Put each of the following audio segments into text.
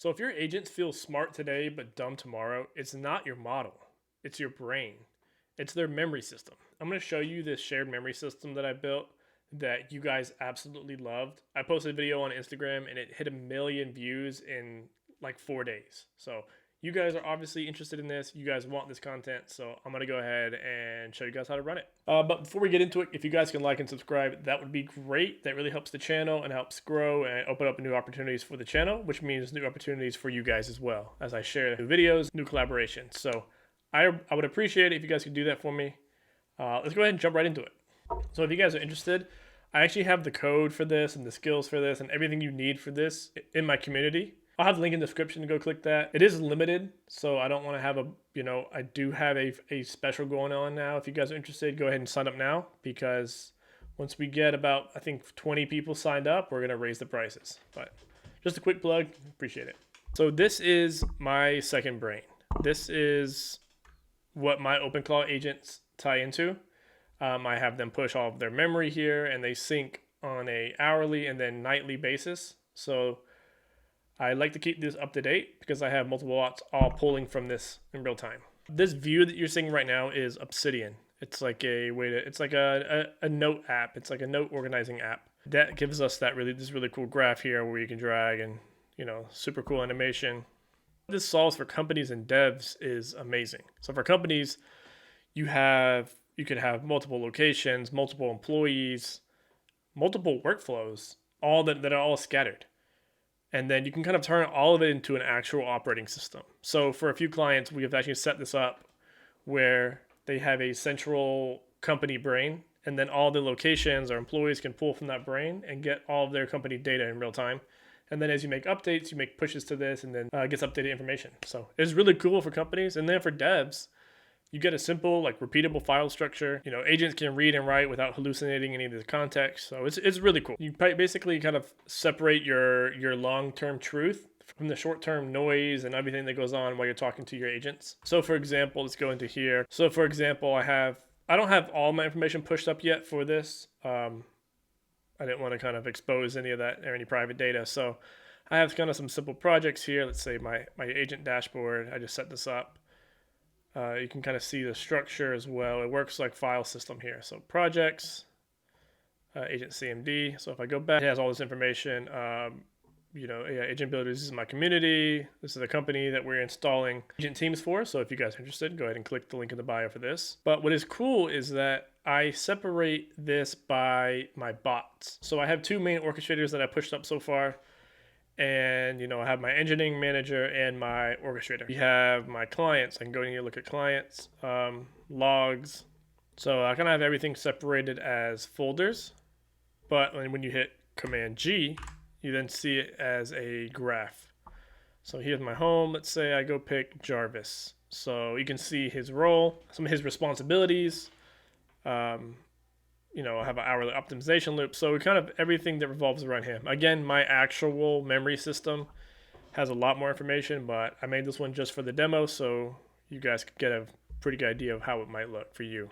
So if your agents feel smart today but dumb tomorrow, it's not your model. It's your brain. It's their memory system. I'm going to show you this shared memory system that I built that you guys absolutely loved. I posted a video on Instagram and it hit 1 million views in like 4 days. So you guys are obviously interested in this. You guys want this content. So I'm going to go ahead and show you guys how to run it. But before we get into it, if you guys can like and subscribe, that would be great. That really helps the channel and helps grow and open up new opportunities for the channel, which means new opportunities for you guys as well as I share new videos, new collaborations. So I would appreciate it if you guys could do that for me. Let's go ahead and jump right into it. So if you guys are interested, I actually have the code for this and the skills for this and everything you need for this in my community. I'll have the link in the description to go click that. It is limited, so I don't want to have I do have a special going on now. If you guys are interested, go ahead and sign up now because once we get about, I think, 20 people signed up, we're going to raise the prices. But just a quick plug, appreciate it. So this is my second brain. This is what my OpenClaw agents tie into. I have them push all of their memory here and they sync on a hourly and then nightly basis. So I like to keep this up to date because I have multiple bots all pulling from this in real time. This view that you're seeing right now is Obsidian. It's like it's like a note app. It's like a note organizing app that gives us this really cool graph here where you can drag and, super cool animation. What this solves for companies and devs is amazing. So for companies, you could have multiple locations, multiple employees, multiple workflows, all that are all scattered. And then you can kind of turn all of it into an actual operating system. So for a few clients, we have actually set this up where they have a central company brain, and then all the locations or employees can pull from that brain and get all of their company data in real time. And then as you make updates, you make pushes to this, and then it gets updated information. So it's really cool for companies. And then for devs, you get a simple, repeatable file structure. Agents can read and write without hallucinating any of the context. So it's really cool. You basically kind of separate your long-term truth from the short-term noise and everything that goes on while you're talking to your agents. So for example, let's go into here. So for example, I don't have all my information pushed up yet for this. I didn't want to kind of expose any of that or any private data. So I have kind of some simple projects here. Let's say my agent dashboard. I just set this up. You can kind of see the structure as well. It works like file system here. So projects, agent CMD. So if I go back, it has all this information. Agent Builder, this is my community. This is the company that we're installing agent teams for. So if you guys are interested, go ahead and click the link in the bio for this. But what is cool is that I separate this by my bots. So I have two main orchestrators that I pushed up so far. And, I have my engineering manager and my orchestrator. We have my clients. I can go in here, look at clients, logs. So I kind of have everything separated as folders. But when you hit Command G, you then see it as a graph. So here's my home. Let's say I go pick Jarvis. So you can see his role, some of his responsibilities. I have an hourly optimization loop. So kind of everything that revolves around him. Again, my actual memory system has a lot more information, but I made this one just for the demo so you guys could get a pretty good idea of how it might look for you.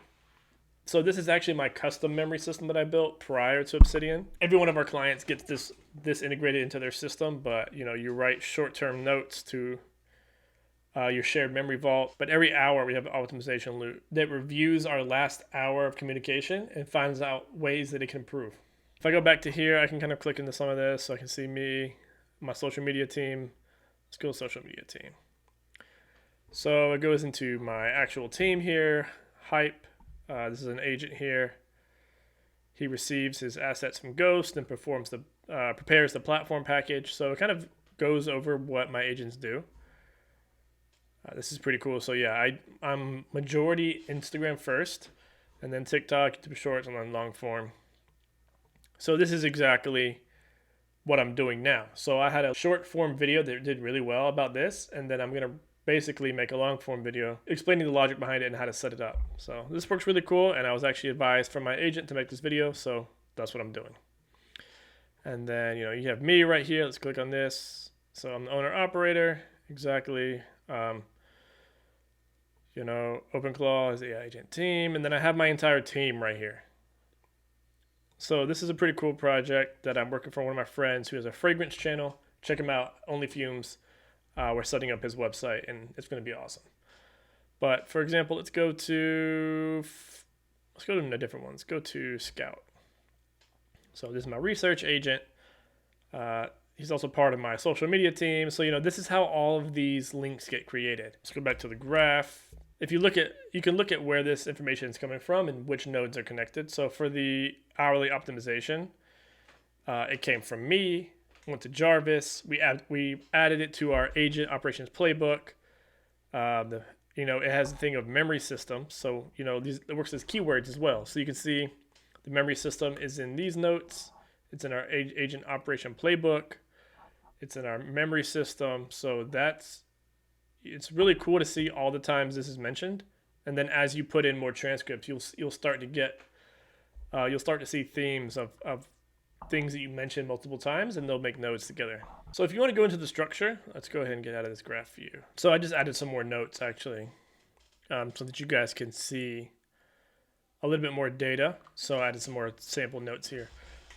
So this is actually my custom memory system that I built prior to Obsidian. Every one of our clients gets this integrated into their system, but you write short-term notes to your shared memory vault. But every hour we have an optimization loop that reviews our last hour of communication and finds out ways that it can improve. If I go back to here, I can kind of click into some of this so I can see me, my social media team. Let's go social media team. So it goes into my actual team here, hype. This is an agent here. He receives his assets from Ghost and prepares the platform package. So it kind of goes over what my agents do. This is pretty cool. So yeah, I'm majority Instagram first, and then TikTok, YouTube Shorts, and then long form. So this is exactly what I'm doing now. So I had a short form video that did really well about this, and then I'm going to basically make a long form video explaining the logic behind it and how to set it up. So this works really cool, and I was actually advised from my agent to make this video, so that's what I'm doing. And then, you have me right here. Let's click on this. So I'm the owner operator, exactly. OpenClaw is the agent team, and then I have my entire team right here. So this is a pretty cool project that I'm working for one of my friends who has a fragrance channel. Check him out, Only Fumes. we're setting up his website, and it's going to be awesome. But for example, let's go to a different one. Let's go to Scout. So this is my research agent. He's also part of my social media team. So, this is how all of these links get created. Let's go back to the graph. If you can look at where this information is coming from and which nodes are connected. So for the hourly optimization, it came from me, went to Jarvis. We added it to our agent operations playbook. It has a thing of memory system. So, it works as keywords as well. So you can see the memory system is in these notes. It's in our agent operation playbook. It's in our memory system. So it's really cool to see all the times this is mentioned. And then as you put in more transcripts, you'll start to see themes of things that you mentioned multiple times, and they'll make nodes together. So if you want to go into the structure, let's go ahead and get out of this graph view. So I just added some more notes actually, so that you guys can see a little bit more data. So I added some more sample notes here.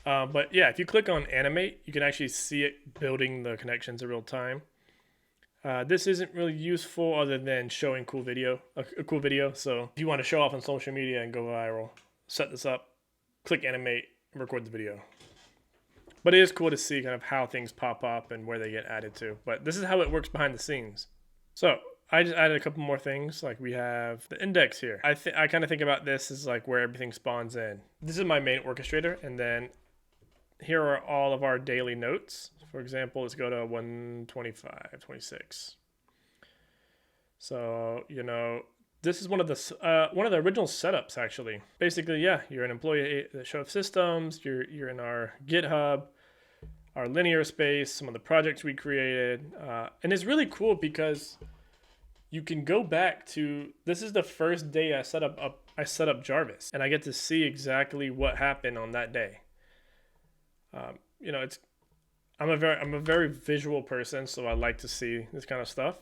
But yeah, if you click on animate, you can actually see it building the connections in real time. This isn't really useful other than showing a cool video. So if you want to show off on social media and go viral, set this up, click animate, and record the video. But it is cool to see kind of how things pop up and where they get added to. But this is how it works behind the scenes. So I just added a couple more things. Like we have the index here. I kind of think about this as like where everything spawns in. This is my main orchestrator, and then here are all of our daily notes. For example, let's go to 125.26. So, this is one of the original setups actually. Basically, yeah, you're an employee at Show of Systems, you're in our GitHub, our linear space, some of the projects we created. And it's really cool because you can go back to, this is the first day I set up Jarvis, and I get to see exactly what happened on that day. I'm a very visual person, so I like to see this kind of stuff.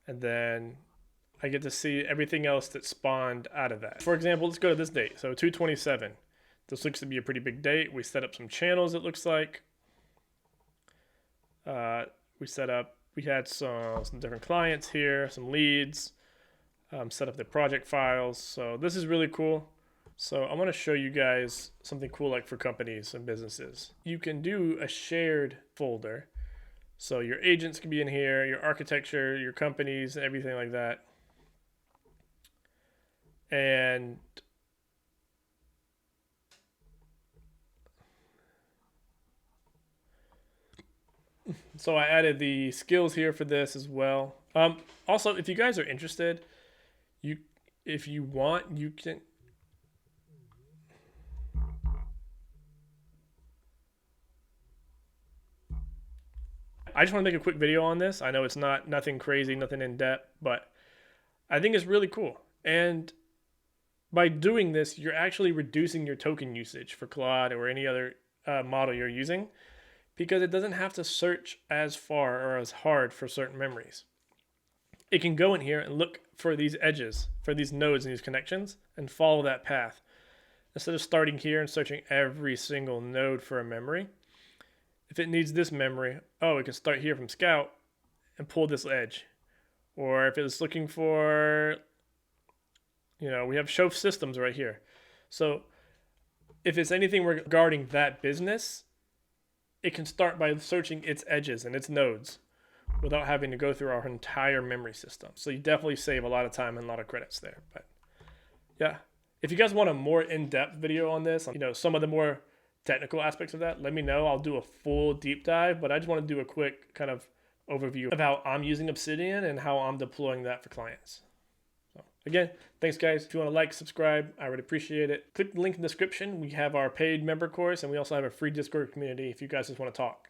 And then I get to see everything else that spawned out of that. For example, let's go to this date. So 2/27. This looks to be a pretty big date. We set up some channels, it looks like. We had some different clients here, some leads, set up the project files. So this is really cool. So I want to show you guys something cool like for companies and businesses. You can do a shared folder. So your agents can be in here, your architecture, your companies, everything like that. And so I added the skills here for this as well. Also, if you guys are interested, if you want, you can. I just want to make a quick video on this. I know it's nothing crazy, nothing in depth, but I think it's really cool. And by doing this, you're actually reducing your token usage for Claude or any other model you're using, because it doesn't have to search as far or as hard for certain memories. It can go in here and look for these edges, for these nodes and these connections, and follow that path. Instead of starting here and searching every single node for a memory, if it needs this memory, it can start here from Scout and pull this edge. Or if it's looking for, we have Show Systems right here. So if it's anything regarding that business, it can start by searching its edges and its nodes without having to go through our entire memory system. So you definitely save a lot of time and a lot of credits there. But yeah, if you guys want a more in-depth video on this, some of the more technical aspects of that, let me know. I'll do a full deep dive, but I just want to do a quick kind of overview of how I'm using Obsidian and how I'm deploying that for clients. So again, thanks guys. If you want to like, subscribe, I would appreciate it. Click the link in the description. We have our paid member course, and we also have a free Discord community if you guys just want to talk.